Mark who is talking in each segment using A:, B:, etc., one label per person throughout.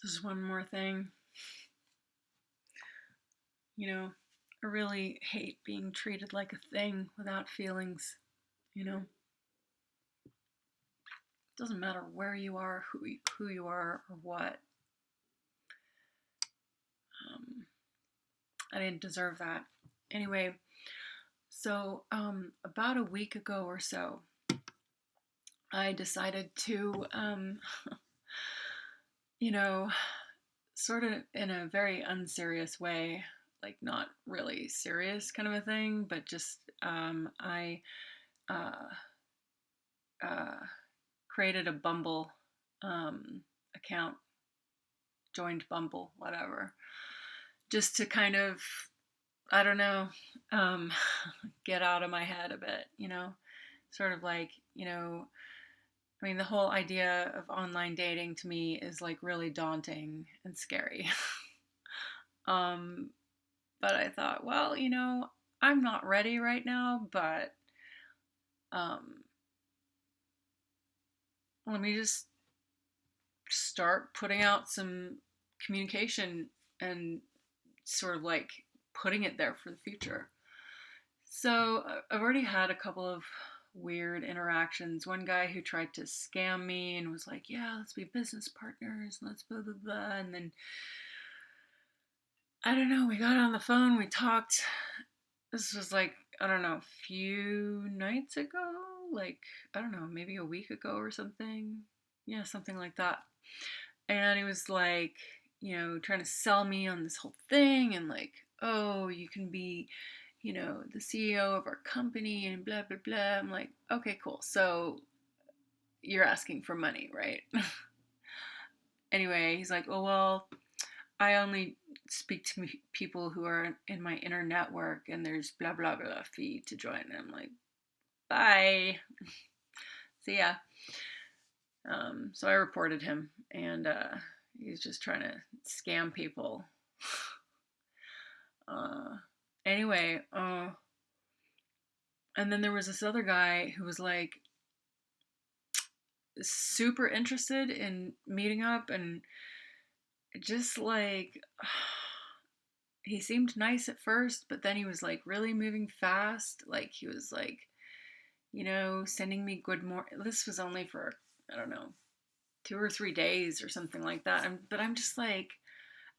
A: There's one more thing. I really hate being treated like a thing without feelings. It doesn't matter where you are, who you are, or what. Um, I didn't deserve that. Anyway, so about a week ago or so, I decided to, you know, sort of in a very unserious way, like not really serious kind of a thing, but just I uh, uh, created a Bumble account, joined Bumble, whatever, just to kind of, I don't know, um, get out of my head a bit, sort of like, I mean, the whole idea of online dating to me is like really daunting and scary. um, but I thought, well, I'm not ready right now, but um, let me just start putting out some communication and sort of like putting it there for the future. So I've already had a couple of weird interactions. One guy who tried to scam me and was like, "Yeah, let's be business partners, let's blah blah blah," and then I don't know. We got on the phone, we talked. This was like, I don't know, a few nights ago, like I don't know, maybe a week ago or something. Yeah, something like that. And he was like, trying to sell me on this whole thing and like, oh, you can be, the CEO of our company and blah, blah, blah. I'm like, okay, cool. So you're asking for money, right? Anyway, he's like, oh, well, I only speak to people who are in my inner network and there's blah, blah, blah fee to join. And I'm like, bye. See ya. So I reported him and he's just trying to scam people. Uh, anyway, and then there was this other guy who was like super interested in meeting up and just like he seemed nice at first, but then he was like really moving fast. Like he was like, sending me good morning. This was only for, I don't know, 2 or 3 days or something like that. But I'm just like,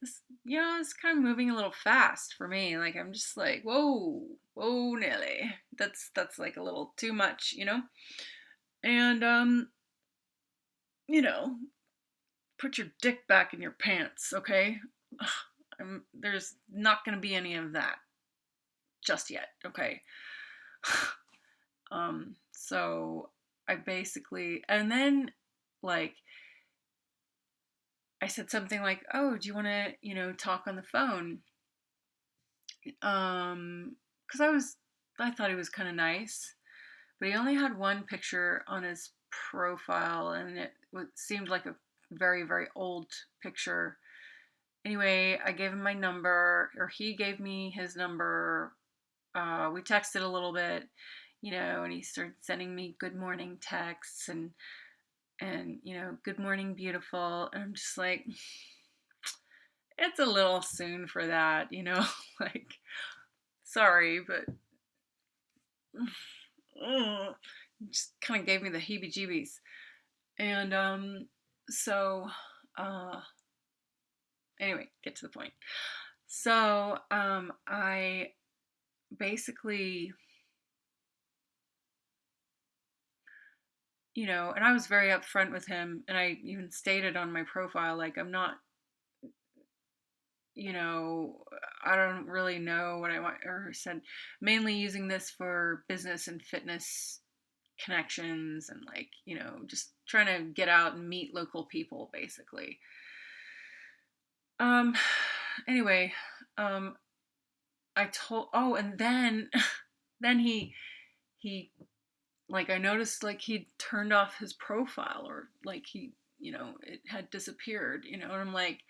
A: this, it's kind of moving a little fast for me. Like I'm just like, whoa, whoa, Nelly, that's like a little too much. And you know, put your dick back in your pants, okay? There's not gonna be any of that just yet, okay? So I basically, and then like I said something like, "Oh, do you want to, talk on the phone?" Because I thought he was kind of nice, but he only had one picture on his profile, and it seemed like a very, very old picture. Anyway, I gave him my number, or he gave me his number. We texted a little bit, and he started sending me good morning texts and good morning, beautiful. And I'm just like, it's a little soon for that, like, sorry, but just kind of gave me the heebie-jeebies. And so uh, anyway, get to the point. So I basically, and I was very upfront with him, and I even stated on my profile, like, I'm not, you know, I don't really know what I want, or said, mainly using this for business and fitness connections and like, just trying to get out and meet local people basically. Um anyway, um I told oh and then then he like I noticed like he turned off his profile or like he it had disappeared, and I'm like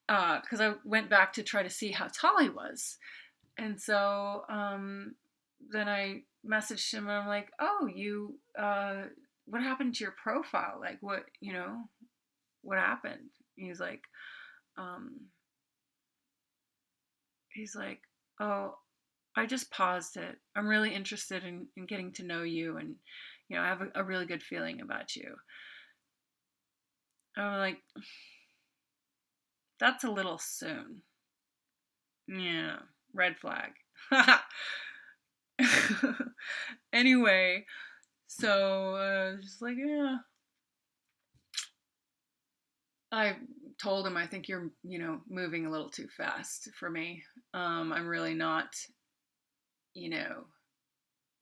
A: because I went back to try to see how tall he was. And so then I messaged him and I'm like, oh, what happened to your profile? Like, what, what happened? He's like, um, he's like, oh, I just paused it. I'm really interested in getting to know you, and I have a really good feeling about you. I'm like, that's a little soon. Yeah, red flag. Anyway, so just like, yeah, I told him I think you're, moving a little too fast for me. I'm really not, you know,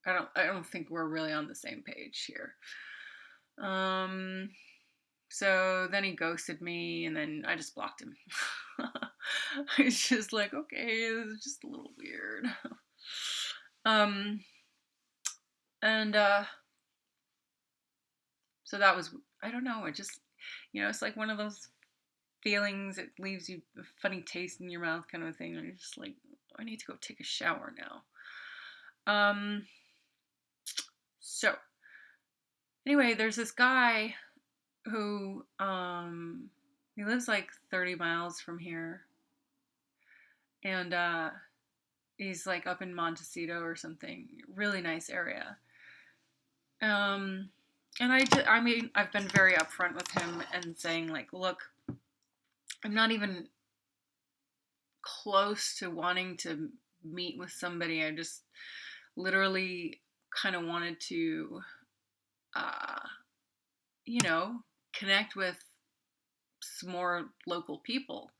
A: I don't think we're really on the same page here. Um, so then he ghosted me, and then I just blocked him. It's just like, okay, it's just a little weird. Um, and so that was, I don't know, it just, it's like one of those feelings. It leaves you a funny taste in your mouth, kind of a thing. And you're just like, I need to go take a shower now. So anyway, there's this guy who he lives like 30 miles from here, and he's like up in Montecito or something. Really nice area. Um, and I mean, I've been very upfront with him and saying like, look, I'm not even close to wanting to meet with somebody. I just literally kind of wanted to, uh, you know, connect with some more local people,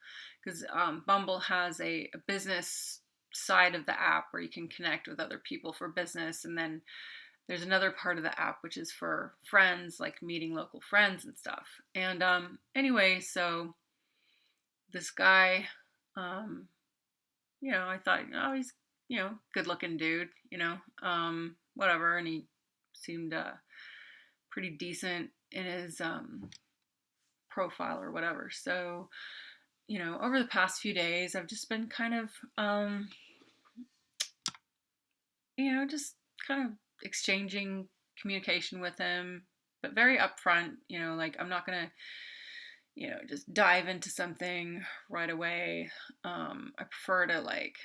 A: because Bumble has a business side of the app where you can connect with other people for business, and then there's another part of the app which is for friends, like meeting local friends and stuff. And anyway, so this guy, um, I thought, oh, he's, good looking dude, whatever. And he seemed pretty decent in his profile or whatever. So, over the past few days, I've just been kind of, just kind of exchanging communication with him, but very upfront, like I'm not going to, just dive into something right away. I prefer to, like,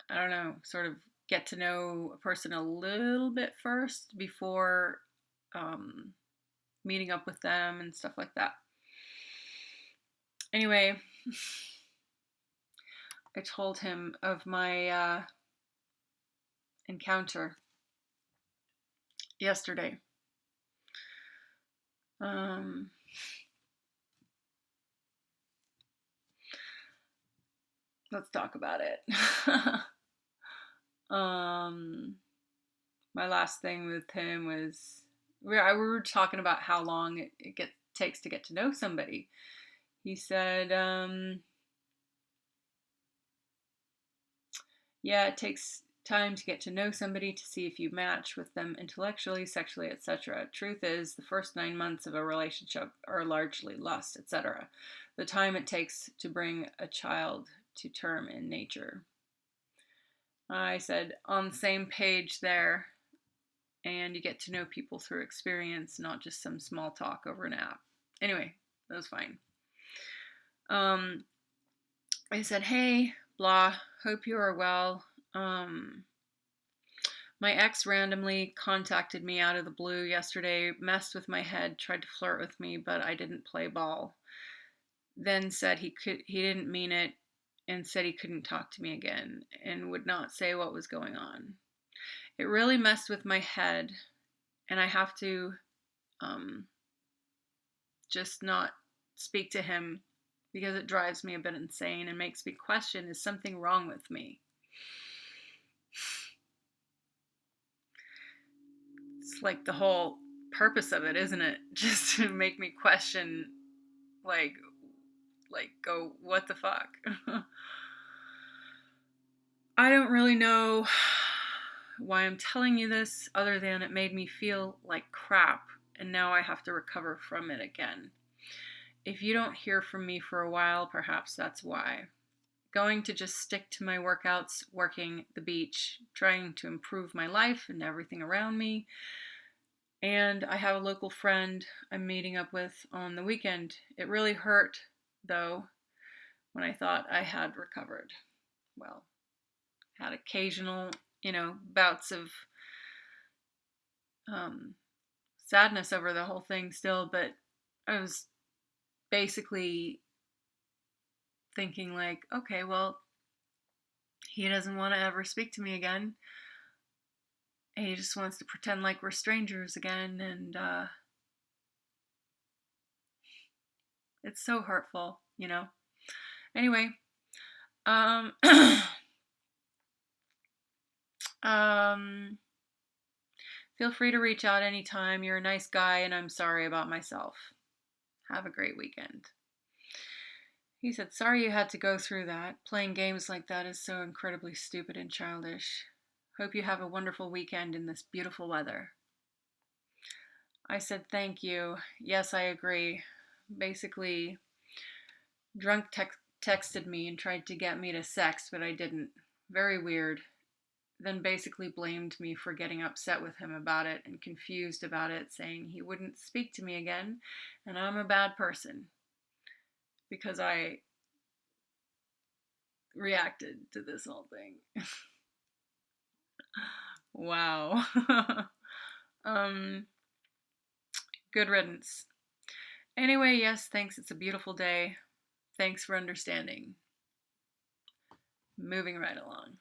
A: I don't know, sort of get to know a person a little bit first before um, meeting up with them and stuff like that. Anyway, I told him of my encounter yesterday. Um, let's talk about it. My last thing with him was we were talking about how long it takes to get to know somebody. He said, yeah, it takes time to get to know somebody to see if you match with them intellectually, sexually, etc. Truth is, the first 9 months of a relationship are largely lust, etc. The time it takes to bring a child to term in nature. I said, on the same page there, and you get to know people through experience, not just some small talk over an app. Anyway, that was fine. I said, hey, blah, hope you are well. My ex randomly contacted me out of the blue yesterday, messed with my head, tried to flirt with me, but I didn't play ball. Then said he didn't mean it, and said he couldn't talk to me again and would not say what was going on. It really messed with my head, and I have to just not speak to him because it drives me a bit insane and makes me question, is something wrong with me? It's like the whole purpose of it, isn't it? Just to make me question, like go, what the fuck? I don't really know why I'm telling you this other than it made me feel like crap, and now I have to recover from it again. If you don't hear from me for a while, perhaps that's why. Going to just stick to my workouts, working the beach, trying to improve my life and everything around me. And I have a local friend I'm meeting up with on the weekend. It really hurt, though, when I thought I had recovered. Well, had occasional, bouts of um, sadness over the whole thing still, but I was basically thinking, like, okay, well, he doesn't want to ever speak to me again. He just wants to pretend like we're strangers again, and it's so hurtful. Anyway, um, um, feel free to reach out anytime. You're a nice guy, and I'm sorry about myself. Have a great weekend. He said, sorry you had to go through that. Playing games like that is so incredibly stupid and childish. Hope you have a wonderful weekend in this beautiful weather. I said, thank you. Yes, I agree. Basically, drunk texted me and tried to get me to sex, but I didn't. Very weird. Then basically blamed me for getting upset with him about it and confused about it, saying he wouldn't speak to me again, and I'm a bad person because I reacted to this whole thing. Wow. um, Good riddance. Anyway, yes, thanks. It's a beautiful day. Thanks for understanding. Moving right along.